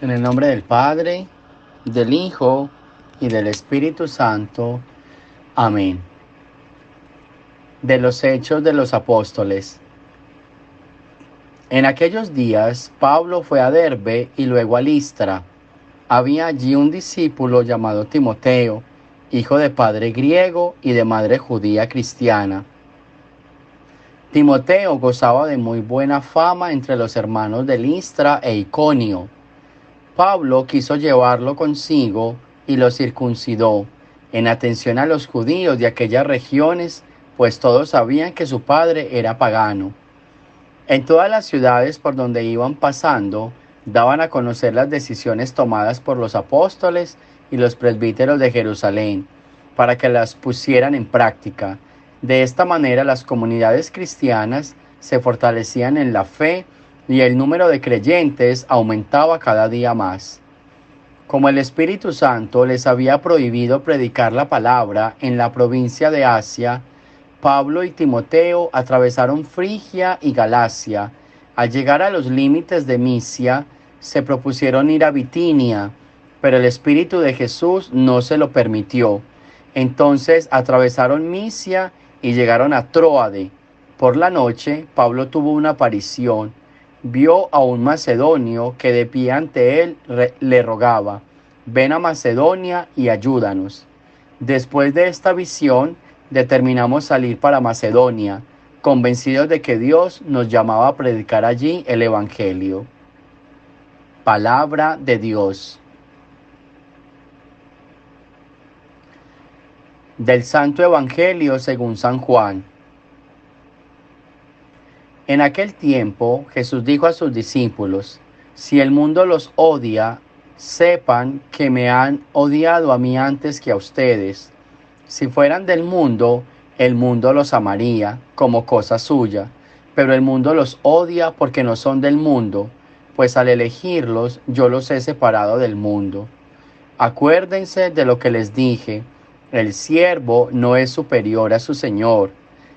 En el nombre del Padre, del Hijo y del Espíritu Santo. Amén. De los Hechos de los Apóstoles. En aquellos días, Pablo fue a Derbe y luego a Listra. Había allí un discípulo llamado Timoteo, hijo de padre griego y de madre judía cristiana. Timoteo gozaba de muy buena fama entre los hermanos de Listra e Iconio. Pablo quiso llevarlo consigo y lo circuncidó, en atención a los judíos de aquellas regiones, pues todos sabían que su padre era pagano. En todas las ciudades por donde iban pasando, daban a conocer las decisiones tomadas por los apóstoles y los presbíteros de Jerusalén, para que las pusieran en práctica. De esta manera las comunidades cristianas se fortalecían en la fe y el número de creyentes aumentaba cada día más. Como el Espíritu Santo les había prohibido predicar la palabra en la provincia de Asia, Pablo y Timoteo atravesaron Frigia y Galacia. Al llegar a los límites de Misia, se propusieron ir a Bitinia, pero el Espíritu de Jesús no se lo permitió. Entonces atravesaron Misia y llegaron a Tróade. Por la noche, Pablo tuvo una aparición. Vio a un macedonio que de pie ante él le rogaba: ven a Macedonia y ayúdanos. Después de esta visión, determinamos salir para Macedonia, convencidos de que Dios nos llamaba a predicar allí el Evangelio. Palabra de Dios. Del Santo Evangelio según San Juan. En aquel tiempo Jesús dijo a sus discípulos: si el mundo los odia, sepan que me han odiado a mí antes que a ustedes. Si fueran del mundo, el mundo los amaría como cosa suya, pero el mundo los odia porque no son del mundo, pues al elegirlos yo los he separado del mundo. Acuérdense de lo que les dije: el siervo no es superior a su señor.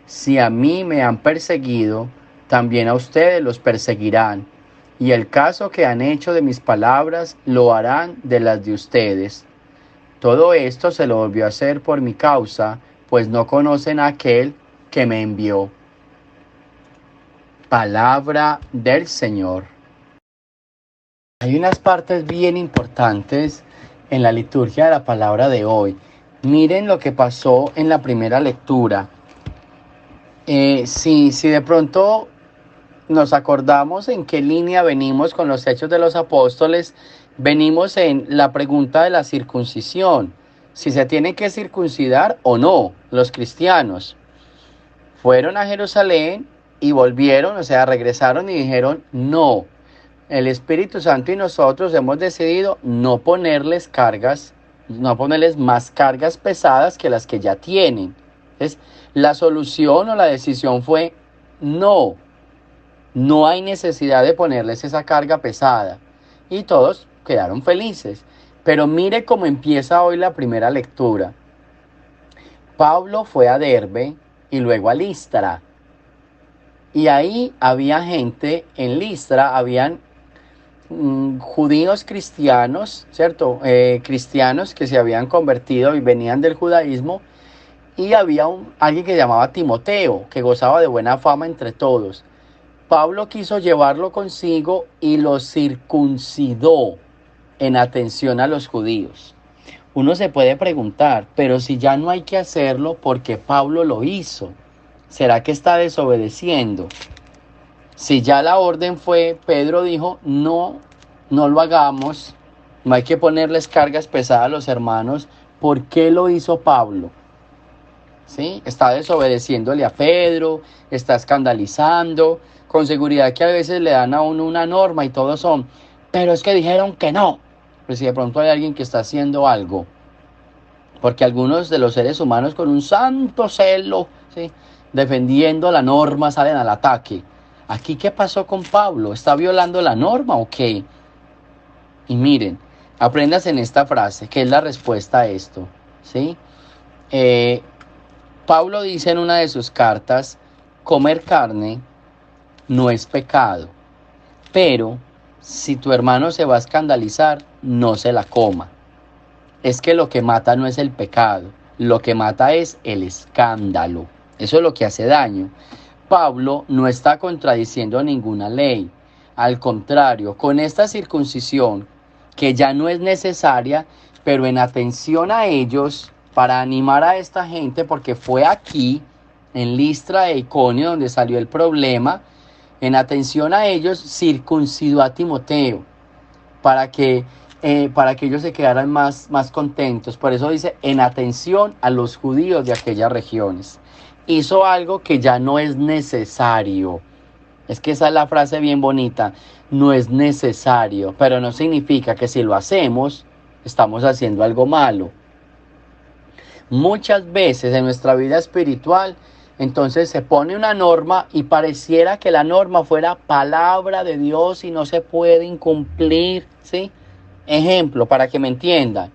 Si a mí me han perseguido, también a ustedes los perseguirán, y el caso que han hecho de mis palabras lo harán de las de ustedes. Todo esto se lo volvió a hacer por mi causa, pues no conocen a aquel que me envió. Palabra del Señor. Hay unas partes bien importantes en la liturgia de la palabra de hoy. Miren lo que pasó en la primera lectura. Si de pronto nos acordamos en qué línea venimos con los Hechos de los Apóstoles, venimos en la pregunta de la circuncisión. Si se tienen que circuncidar o no los cristianos. Fueron a Jerusalén y volvieron, o sea, regresaron y dijeron: no, el Espíritu Santo y nosotros hemos decidido no ponerles más cargas pesadas que las que ya tienen. Entonces, la solución o la decisión fue: no hay necesidad de ponerles esa carga pesada. Y todos quedaron felices. Pero mire cómo empieza hoy la primera lectura. Pablo fue a Derbe y luego a Listra. Y ahí había gente, en Listra habían judíos cristianos, ¿cierto? Cristianos que se habían convertido y venían del judaísmo. Y había alguien que llamaba Timoteo, que gozaba de buena fama entre todos. Pablo quiso llevarlo consigo y lo circuncidó en atención a los judíos. Uno se puede preguntar, pero si ya no hay que hacerlo, ¿por qué Pablo lo hizo? ¿Será que está desobedeciendo? Si ya la orden fue, Pedro dijo: no lo hagamos, no hay que ponerles cargas pesadas a los hermanos. ¿Por qué lo hizo Pablo? ¿Sí? Está desobedeciéndole a Pedro, está escandalizando. Con seguridad que a veces le dan a uno una norma y todos son: pero es que dijeron que no. Pero si de pronto hay alguien que está haciendo algo, porque algunos de los seres humanos con un santo celo, ¿sí?, defendiendo la norma, salen al ataque. ¿Aquí qué pasó con Pablo? ¿Está violando la norma o qué? Y miren, aprendas en esta frase, que es la respuesta a esto, ¿sí? Pablo dice en una de sus cartas: comer carne no es pecado, pero Si tu hermano se va a escandalizar, no se la coma. Es que lo que mata no es el pecado, lo que mata es el escándalo. Eso es lo que hace daño. Pablo no está contradiciendo ninguna ley. Al contrario, con esta circuncisión, que ya no es necesaria, pero en atención a ellos, para animar a esta gente, porque fue aquí, en Listra e Iconio, donde salió el problema, en atención a ellos, circuncidó a Timoteo, para que, para que ellos se quedaran más contentos. Por eso dice, en atención a los judíos de aquellas regiones. Hizo algo que ya no es necesario. Es que esa es la frase bien bonita. No es necesario, pero no significa que si lo hacemos, estamos haciendo algo malo. Muchas veces en nuestra vida espiritual, entonces se pone una norma y pareciera que la norma fuera palabra de Dios y no se puede incumplir, ¿sí? Ejemplo, para que me entiendan.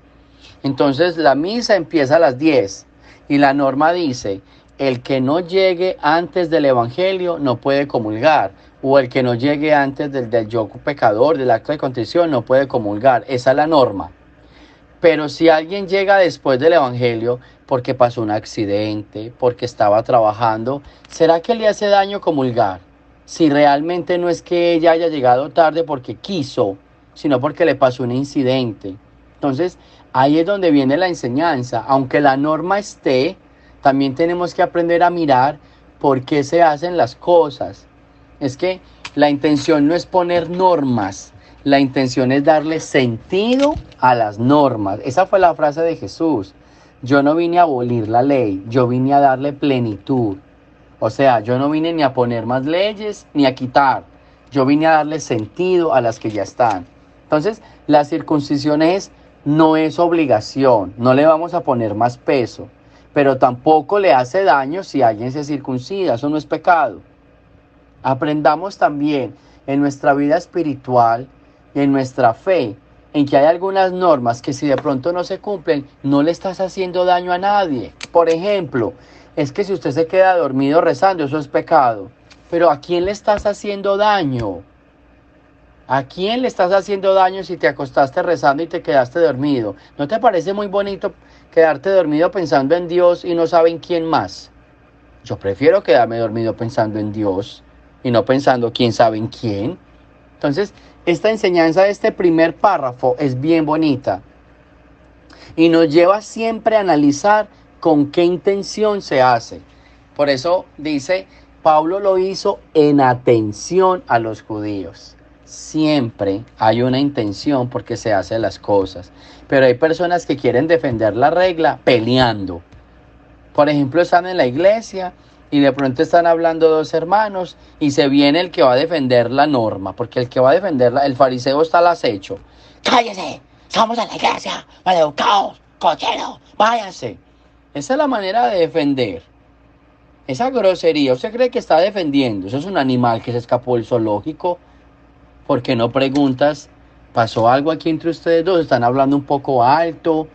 Entonces la misa empieza a las 10 y la norma dice, el que no llegue antes del evangelio no puede comulgar, o el que no llegue antes del yo pecador, del acto de contrición, no puede comulgar. Esa es la norma. Pero si alguien llega después del evangelio porque pasó un accidente, porque estaba trabajando, ¿será que le hace daño comulgar? Si realmente no es que ella haya llegado tarde porque quiso, sino porque le pasó un incidente. Entonces, ahí es donde viene la enseñanza. Aunque la norma esté, también tenemos que aprender a mirar por qué se hacen las cosas. Es que la intención no es poner normas, la intención es darle sentido a las normas. Esa fue la frase de Jesús. Yo no vine a abolir la ley, yo vine a darle plenitud. O sea, yo no vine ni a poner más leyes ni a quitar. Yo vine a darle sentido a las que ya están. Entonces, la circuncisión no es obligación, no le vamos a poner más peso, pero tampoco le hace daño si alguien se circuncida, eso no es pecado. Aprendamos también en nuestra vida espiritual y en nuestra fe, en que hay algunas normas que si de pronto no se cumplen, no le estás haciendo daño a nadie. Por ejemplo, es que si usted se queda dormido rezando, eso es pecado. Pero ¿a quién le estás haciendo daño? ¿A quién le estás haciendo daño si te acostaste rezando y te quedaste dormido? ¿No te parece muy bonito quedarte dormido pensando en Dios y no saben quién más? Yo prefiero quedarme dormido pensando en Dios y no pensando quién sabe en quién. Entonces, esta enseñanza de este primer párrafo es bien bonita y nos lleva siempre a analizar con qué intención se hace. Por eso dice, Pablo lo hizo en atención a los judíos. Siempre hay una intención porque se hacen las cosas. Pero hay personas que quieren defender la regla peleando. Por ejemplo, están en la iglesia y de pronto están hablando dos hermanos y se viene el que va a defender la norma, porque el que va a defenderla, el fariseo está al acecho. ¡Cállese! ¡Estamos en la iglesia! ¡Maleducados! ¡Cocheros! ¡Váyanse! Esa es la manera de defender. Esa grosería, ¿usted cree que está defendiendo? Eso es un animal que se escapó del zoológico. ¿Por qué no preguntas? ¿Pasó algo aquí entre ustedes dos? ¿Están hablando un poco alto?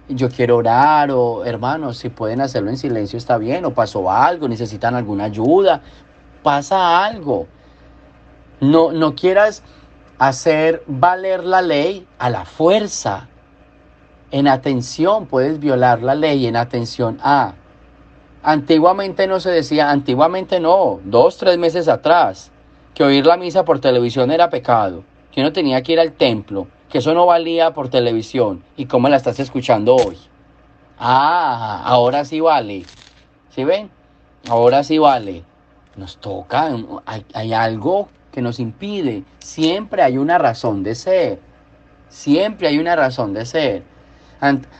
Yo quiero orar, o hermanos, si pueden hacerlo en silencio está bien, o pasó algo, necesitan alguna ayuda, pasa algo. No quieras hacer valer la ley a la fuerza. En atención puedes violar la ley, en atención a. Antiguamente no se decía, antiguamente no, 2, 3 meses atrás, que oír la misa por televisión era pecado, que uno tenía que ir al templo, que eso no valía por televisión. ¿Y cómo la estás escuchando hoy? Ah, ahora sí vale. ¿Sí ven? Ahora sí vale. Nos toca, hay algo que nos impide. Siempre hay una razón de ser. Siempre hay una razón de ser.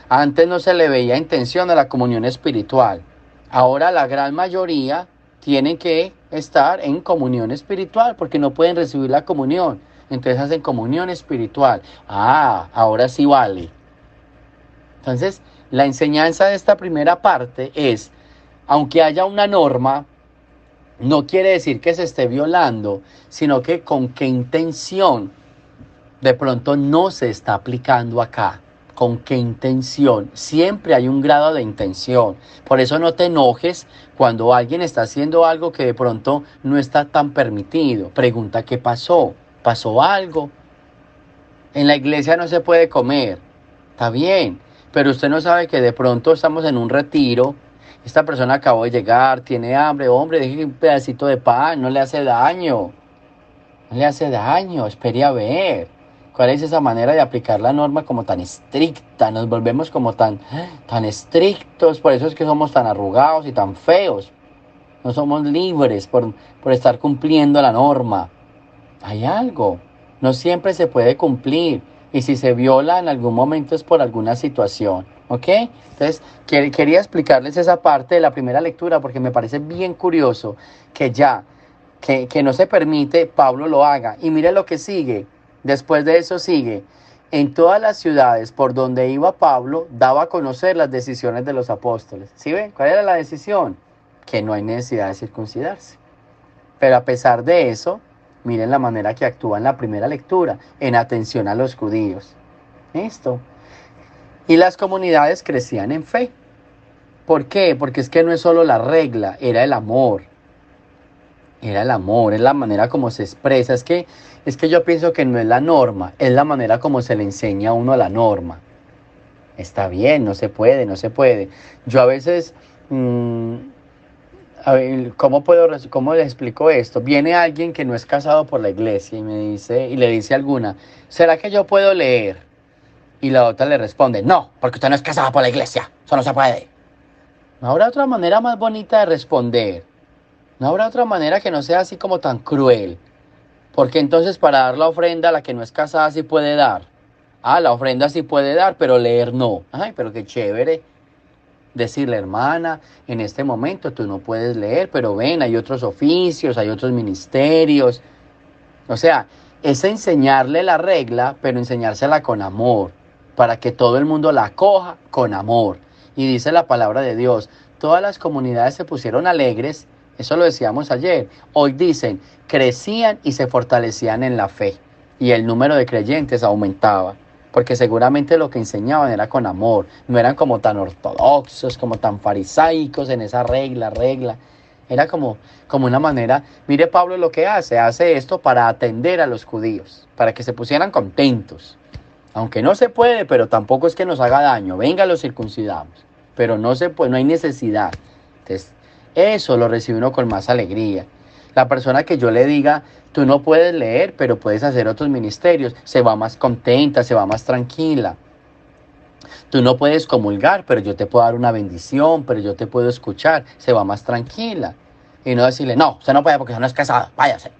Antes no se le veía intención a la comunión espiritual. Ahora la gran mayoría tienen que estar en comunión espiritual porque no pueden recibir la comunión. Entonces hacen comunión espiritual. Ah, ahora sí vale. Entonces, la enseñanza de esta primera parte es, aunque haya una norma, no quiere decir que se esté violando, sino que con qué intención de pronto no se está aplicando acá. ¿Con qué intención? Siempre hay un grado de intención. Por eso no te enojes cuando alguien está haciendo algo que de pronto no está tan permitido. Pregunta qué pasó. ¿Pasó algo? En la iglesia no se puede comer. Está bien, pero usted no sabe que de pronto estamos en un retiro. Esta persona acabó de llegar, tiene hambre. Hombre, deje un pedacito de pan, no le hace daño. No le hace daño, espere a ver. ¿Cuál es esa manera de aplicar la norma como tan estricta? Nos volvemos como tan estrictos, por eso es que somos tan arrugados y tan feos. No somos libres por estar cumpliendo la norma. Hay algo. No siempre se puede cumplir. Y si se viola en algún momento es por alguna situación. ¿Ok? Entonces, quería explicarles esa parte de la primera lectura porque me parece bien curioso que no se permite, Pablo lo haga. Y mire lo que sigue. Después de eso sigue. En todas las ciudades por donde iba Pablo, daba a conocer las decisiones de los apóstoles. ¿Sí ven? ¿Cuál era la decisión? Que no hay necesidad de circuncidarse. Pero a pesar de eso, miren la manera que actúa en la primera lectura, en atención a los judíos. ¿Listo? Y las comunidades crecían en fe. ¿Por qué? Porque es que no es solo la regla, era el amor. Era el amor, es la manera como se expresa. Es que yo pienso que no es la norma, es la manera como se le enseña a uno la norma. Está bien, no se puede, no se puede. Yo a veces, a ver, ¿cómo le explico esto? Viene alguien que no es casado por la iglesia y le dice a alguna, ¿será que yo puedo leer? Y la otra le responde, no, porque usted no es casada por la iglesia, eso no se puede. ¿No habrá otra manera más bonita de responder? ¿No habrá otra manera que no sea así como tan cruel? Porque entonces para dar la ofrenda, la que no es casada sí puede dar. Ah, la ofrenda sí puede dar, pero leer no. Ay, pero qué chévere. Decirle, hermana, en este momento tú no puedes leer, pero ven, hay otros oficios, hay otros ministerios. O sea, es enseñarle la regla, pero enseñársela con amor, para que todo el mundo la acoja con amor. Y dice la palabra de Dios, todas las comunidades se pusieron alegres, eso lo decíamos ayer. Hoy dicen, crecían y se fortalecían en la fe, y el número de creyentes aumentaba, porque seguramente lo que enseñaban era con amor, no eran como tan ortodoxos, como tan farisaicos en esa regla. Era como una manera, mire Pablo lo que hace esto para atender a los judíos, para que se pusieran contentos. Aunque no se puede, pero tampoco es que nos haga daño. Venga, los circuncidamos. Pero no se puede, no hay necesidad. Entonces, eso lo recibe uno con más alegría. La persona que yo le diga, tú no puedes leer, pero puedes hacer otros ministerios, se va más contenta, se va más tranquila. Tú no puedes comulgar, pero yo te puedo dar una bendición, pero yo te puedo escuchar, se va más tranquila. Y no decirle, no, usted no puede porque usted no es casado, váyase.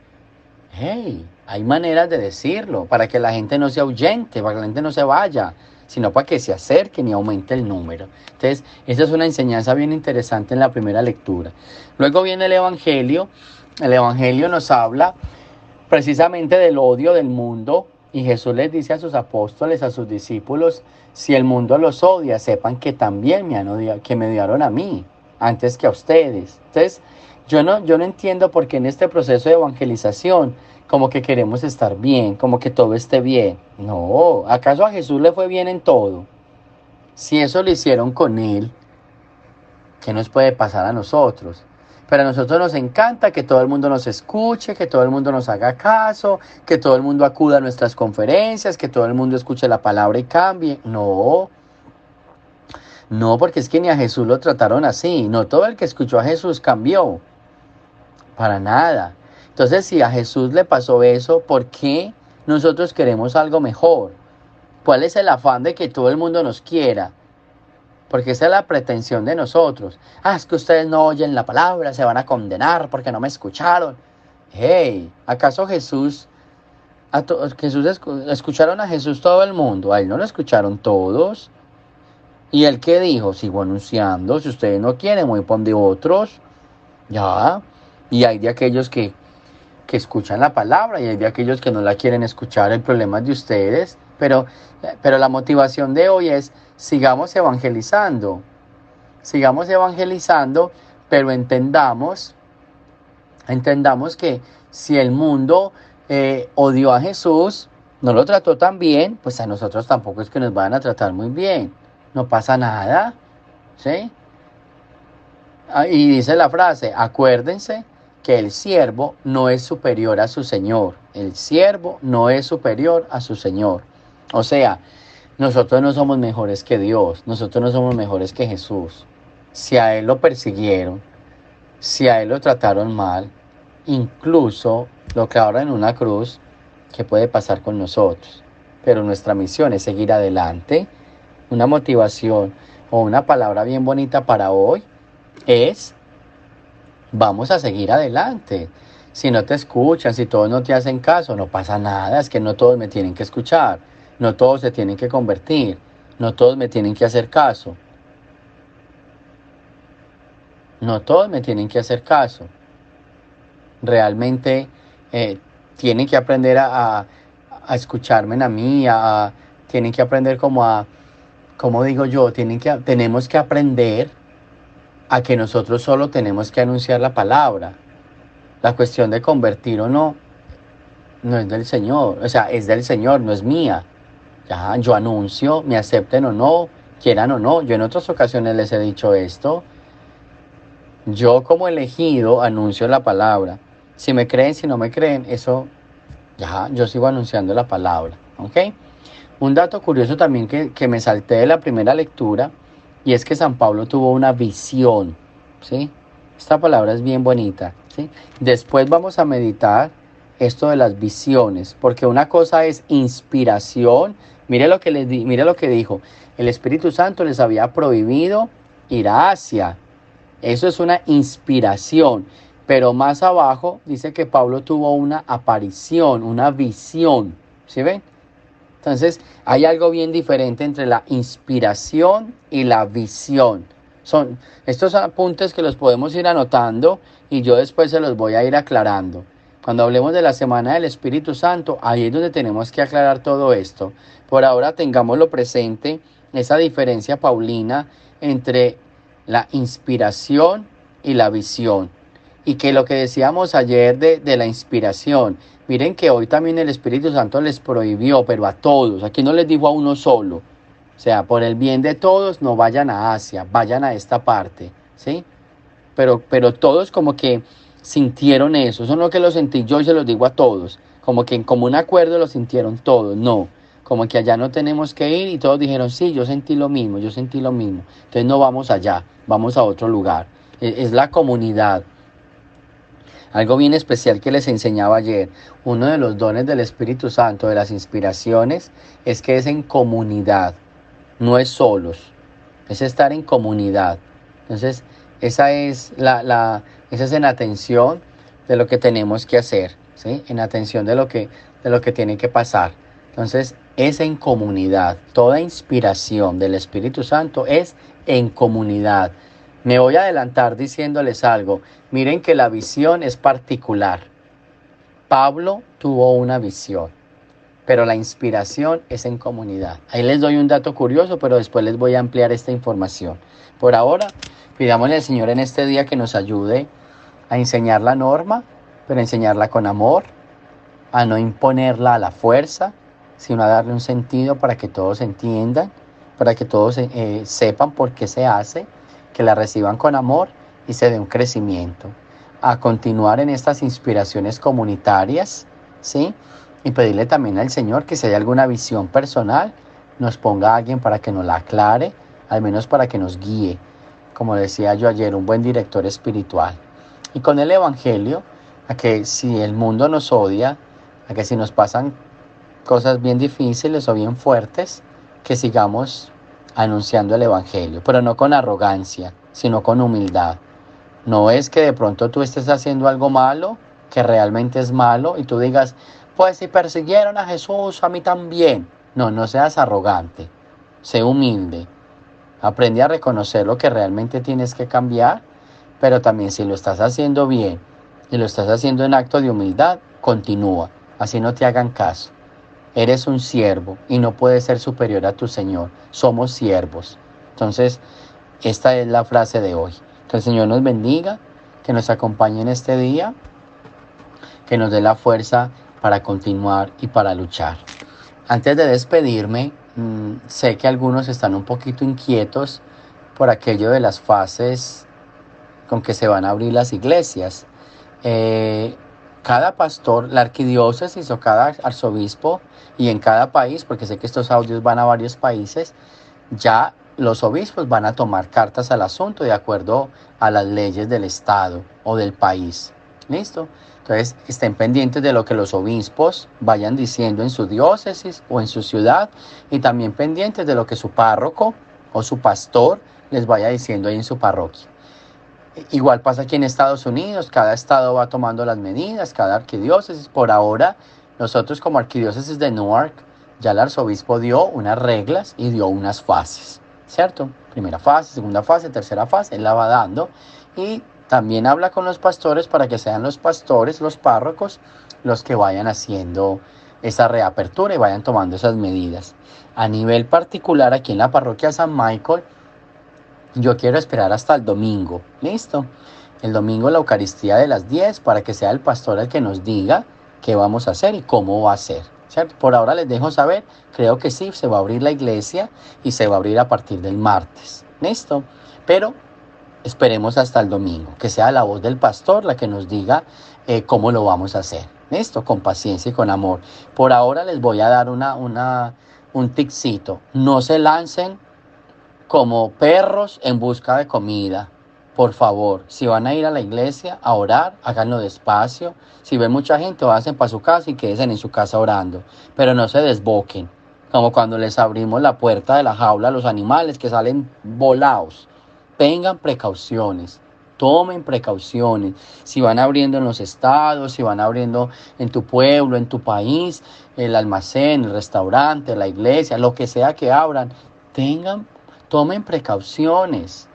Hey, hay maneras de decirlo para que la gente no se ahuyente, para que la gente no se vaya, sino para que se acerquen y aumente el número. Entonces, esa es una enseñanza bien interesante en la primera lectura. Luego viene el Evangelio. El Evangelio nos habla precisamente del odio del mundo. Y Jesús les dice a sus apóstoles, a sus discípulos, si el mundo los odia, sepan que también me odiaron a mí, antes que a ustedes. Entonces, yo no entiendo por qué en este proceso de evangelización, como que queremos estar bien, como que todo esté bien. No, ¿acaso a Jesús le fue bien en todo? Si eso lo hicieron con él, ¿qué nos puede pasar a nosotros? Pero a nosotros nos encanta que todo el mundo nos escuche, que todo el mundo nos haga caso, que todo el mundo acuda a nuestras conferencias, que todo el mundo escuche la palabra y cambie. No, porque es que ni a Jesús lo trataron así. No todo el que escuchó a Jesús cambió. Para nada. Entonces, si a Jesús le pasó eso, ¿por qué nosotros queremos algo mejor? ¿Cuál es el afán de que todo el mundo nos quiera? Porque esa es la pretensión de nosotros. Ah, es que ustedes no oyen la palabra, se van a condenar porque no me escucharon. Hey, ¿acaso escucharon a Jesús todo el mundo? A él no lo escucharon todos. ¿Y él qué dijo? Sigo anunciando, si ustedes no quieren, voy por de otros. Ya. Y hay de aquellos que escuchan la palabra y hay de aquellos que no la quieren escuchar. El problema es de ustedes. Pero la motivación de hoy es sigamos evangelizando, pero entendamos que si el mundo odió a Jesús, no lo trató tan bien, pues a nosotros tampoco es que nos van a tratar muy bien. No pasa nada, ¿sí? Y dice la frase, acuérdense que el siervo no es superior a su señor. El siervo no es superior a su señor. O sea, nosotros no somos mejores que Dios, nosotros no somos mejores que Jesús. Si a Él lo persiguieron, si a Él lo trataron mal, incluso lo clavaron en una cruz, ¿qué puede pasar con nosotros? Pero nuestra misión es seguir adelante. Una motivación o una palabra bien bonita para hoy es: vamos a seguir adelante. Si no te escuchan, si todos no te hacen caso, no pasa nada, es que no todos me tienen que escuchar, no todos se tienen que convertir, no todos me tienen que hacer caso, no todos me tienen que hacer caso. Realmente tienen que aprender a escucharme a mí, tienen que aprender como digo yo, tenemos que aprender a que nosotros solo tenemos que anunciar la palabra. La cuestión de convertir o no, no es del Señor, o sea, es del Señor, no es mía. Ya, yo anuncio, me acepten o no, quieran o no. Yo en otras ocasiones les he dicho esto. Yo como elegido anuncio la palabra. Si me creen, si no me creen, eso, ya, yo sigo anunciando la palabra, ¿ok? Un dato curioso también que me salté de la primera lectura, y es que San Pablo tuvo una visión, ¿sí? Esta palabra es bien bonita, ¿sí? Después vamos a meditar esto de las visiones, porque una cosa es inspiración. Mire lo que dijo. El Espíritu Santo les había prohibido ir a Asia. Eso es una inspiración. Pero más abajo dice que Pablo tuvo una aparición, una visión. ¿Sí ven? Entonces, hay algo bien diferente entre la inspiración y la visión. Son estos apuntes que los podemos ir anotando y yo después se los voy a ir aclarando. Cuando hablemos de la Semana del Espíritu Santo, ahí es donde tenemos que aclarar todo esto. Por ahora tengámoslo presente, esa diferencia paulina entre la inspiración y la visión. Y que lo que decíamos ayer de la inspiración, miren que hoy también el Espíritu Santo les prohibió, pero a todos, aquí no les dijo a uno solo. O sea, por el bien de todos, no vayan a Asia, vayan a esta parte, ¿sí? Pero todos como que sintieron eso. Eso no es lo que lo sentí yo y se los digo a todos. Como que en común acuerdo lo sintieron todos, no. Como que allá no tenemos que ir y todos dijeron, sí, yo sentí lo mismo, yo sentí lo mismo. Entonces no vamos allá, vamos a otro lugar. Es la comunidad. Algo bien especial que les enseñaba ayer, uno de los dones del Espíritu Santo, de las inspiraciones, es que es en comunidad, no es solos, es estar en comunidad. Entonces, esa es en atención de lo que tenemos que hacer, ¿sí? En atención de lo que tiene que pasar. Entonces, es en comunidad. Toda inspiración del Espíritu Santo es en comunidad. Me voy a adelantar diciéndoles algo. Miren que la visión es particular. Pablo tuvo una visión, pero la inspiración es en comunidad. Ahí les doy un dato curioso, pero después les voy a ampliar esta información. Por ahora, pidámosle al Señor en este día que nos ayude a enseñar la norma, pero enseñarla con amor, a no imponerla a la fuerza, sino a darle un sentido para que todos entiendan, para que todos sepan por qué se hace, que la reciban con amor y se dé un crecimiento. A continuar en estas inspiraciones comunitarias, ¿sí? Y pedirle también al Señor que si hay alguna visión personal, nos ponga a alguien para que nos la aclare, al menos para que nos guíe. Como decía yo ayer, un buen director espiritual. Y con el Evangelio, a que si el mundo nos odia, a que si nos pasan cosas bien difíciles o bien fuertes, que sigamos anunciando el Evangelio, pero no con arrogancia, sino con humildad. No es que de pronto tú estés haciendo algo malo, que realmente es malo, y tú digas, pues si persiguieron a Jesús, a mí también. No, no seas arrogante, sé humilde, aprende a reconocer lo que realmente tienes que cambiar, pero también si lo estás haciendo bien y lo estás haciendo en acto de humildad, continúa, así no te hagan caso. Eres un siervo y no puedes ser superior a tu Señor. Somos siervos. Entonces, esta es la frase de hoy. Que el Señor nos bendiga, que nos acompañe en este día, que nos dé la fuerza para continuar y para luchar. Antes de despedirme, sé que algunos están un poquito inquietos por aquello de las fases con que se van a abrir las iglesias. cada pastor, la arquidiócesis o cada arzobispo, y en cada país, porque sé que estos audios van a varios países, ya los obispos van a tomar cartas al asunto de acuerdo a las leyes del estado o del país. ¿Listo? Entonces, estén pendientes de lo que los obispos vayan diciendo en su diócesis o en su ciudad, y también pendientes de lo que su párroco o su pastor les vaya diciendo ahí en su parroquia. Igual pasa aquí en Estados Unidos, cada estado va tomando las medidas, cada arquidiócesis. Por ahora, nosotros como arquidiócesis de Newark, ya el arzobispo dio unas reglas y dio unas fases, ¿cierto? Primera fase, segunda fase, tercera fase, él la va dando. Y también habla con los pastores para que sean los pastores, los párrocos, los que vayan haciendo esa reapertura y vayan tomando esas medidas. A nivel particular, aquí en la parroquia San Michael, yo quiero esperar hasta el domingo, ¿listo? El domingo la Eucaristía de las 10 para que sea el pastor el que nos diga qué vamos a hacer y cómo va a ser, ¿cierto? Por ahora les dejo saber, creo que sí, se va a abrir la iglesia y se va a abrir a partir del martes, ¿listo? Pero esperemos hasta el domingo, que sea la voz del pastor la que nos diga cómo lo vamos a hacer, ¿listo? Con paciencia y con amor. Por ahora les voy a dar un ticito, no se lancen como perros en busca de comida. Por favor, si van a ir a la iglesia a orar, háganlo despacio. Si ven mucha gente, vayan para su casa y quédense en su casa orando. Pero no se desboquen, como cuando les abrimos la puerta de la jaula a los animales que salen volados. Tengan precauciones, tomen precauciones. Si van abriendo en los estados, si van abriendo en tu pueblo, en tu país, el almacén, el restaurante, la iglesia, lo que sea que abran, tomen precauciones.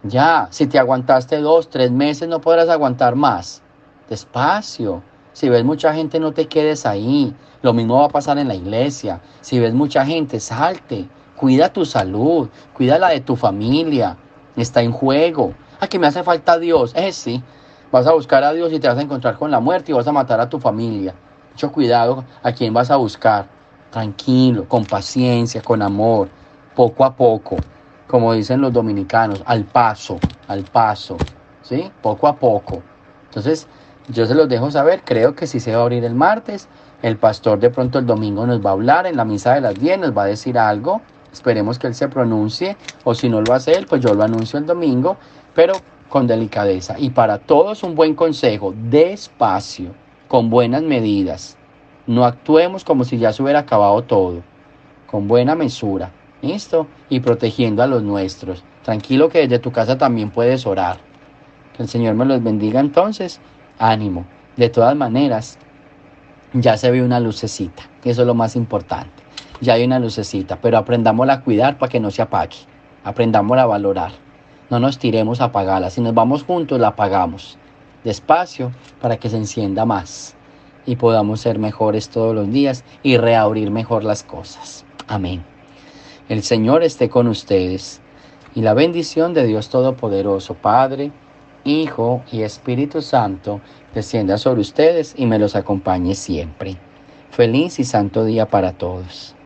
Ya, si te aguantaste 2, 3 meses, no podrás aguantar más. Despacio. Si ves mucha gente, no te quedes ahí. Lo mismo va a pasar en la iglesia. Si ves mucha gente, salte. Cuida tu salud, cuida la de tu familia. Está en juego. Que me hace falta Dios. Sí. Vas a buscar a Dios y te vas a encontrar con la muerte y vas a matar a tu familia. Mucho cuidado a quién vas a buscar. Tranquilo, con paciencia, con amor, poco a poco. Como dicen los dominicanos, al paso, ¿sí? Poco a poco. Entonces, yo se los dejo saber, creo que sí se va a abrir el martes. El pastor de pronto el domingo nos va a hablar en la misa de las 10, nos va a decir algo. Esperemos que él se pronuncie, o si no lo hace él, pues yo lo anuncio el domingo, pero con delicadeza. Y para todos un buen consejo, despacio, con buenas medidas. No actuemos como si ya se hubiera acabado todo, con buena mesura. ¿Listo? Y protegiendo a los nuestros. Tranquilo que desde tu casa también puedes orar. Que el Señor me los bendiga entonces. Ánimo. De todas maneras, ya se ve una lucecita. Eso es lo más importante. Ya hay una lucecita, pero aprendámosla a cuidar para que no se apague. Aprendámosla a valorar. No nos tiremos a apagarla. Si nos vamos juntos, la apagamos. Despacio para que se encienda más. Y podamos ser mejores todos los días y reabrir mejor las cosas. Amén. El Señor esté con ustedes, y la bendición de Dios Todopoderoso, Padre, Hijo y Espíritu Santo, descienda sobre ustedes y me los acompañe siempre. Feliz y santo día para todos.